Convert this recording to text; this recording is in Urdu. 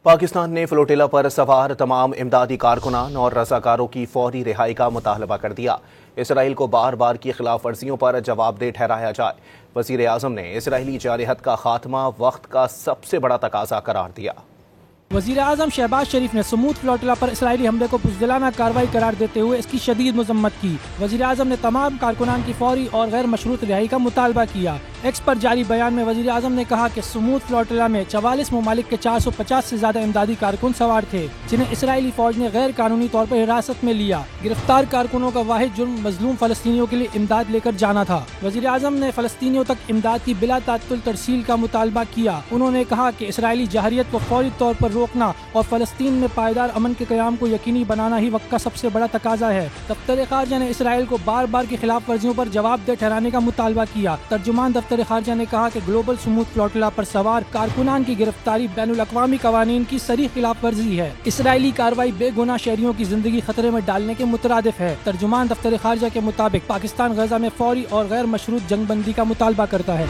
پاکستان نے فلوٹیلا پر سوار تمام امدادی کارکنان اور رضاکاروں کی فوری رہائی کا مطالبہ کر دیا۔ اسرائیل کو بار بار کی خلاف ورزیوں پر جواب دہ ٹھہرایا جائے۔ وزیر اعظم نے اسرائیلی جارحیت کا خاتمہ وقت کا سب سے بڑا تقاضا قرار دیا۔ وزیر اعظم شہباز شریف نے سمود فلوٹیلا پر اسرائیلی حملے کو بزدلانہ کارروائی قرار دیتے ہوئے اس کی شدید مذمت کی۔ وزیر اعظم نے تمام کارکنان کی فوری اور غیر مشروط رہائی کا مطالبہ کیا۔ ایکس پر جاری بیان میں وزیر اعظم نے کہا کہ سمود فلوٹیلا میں 44 ممالک کے 450 سے زیادہ امدادی کارکن سوار تھے، جنہیں اسرائیلی فوج نے غیر قانونی طور پر حراست میں لیا۔ گرفتار کارکنوں کا واحد جرم مظلوم فلسطینیوں کے لیے امداد لے کر جانا تھا۔ وزیر اعظم نے فلسطینیوں تک امداد کی بلا تعطل ترسیل کا مطالبہ کیا۔ انہوں نے کہا کہ اسرائیلی جارحیت کو فوری طور پر روکنا اور فلسطین میں پائیدار امن کے قیام کو یقینی بنانا ہی وقت کا سب سے بڑا تقاضا ہے۔ دفتر خارجہ نے اسرائیل کو بار بار کی خلاف ورزیوں پر جواب دہ ٹھہرانے کا مطالبہ کیا۔ ترجمان دفتر خارجہ نے کہا کہ گلوبل سمود فلوٹیلا پر سوار کارکنان کی گرفتاری بین الاقوامی قوانین کی صریح خلاف ورزی ہے۔ اسرائیلی کارروائی بے گناہ شہریوں کی زندگی خطرے میں ڈالنے کے مترادف ہے۔ ترجمان دفتر خارجہ کے مطابق پاکستان غزہ میں فوری اور غیر مشروط جنگ بندی کا مطالبہ کرتا ہے۔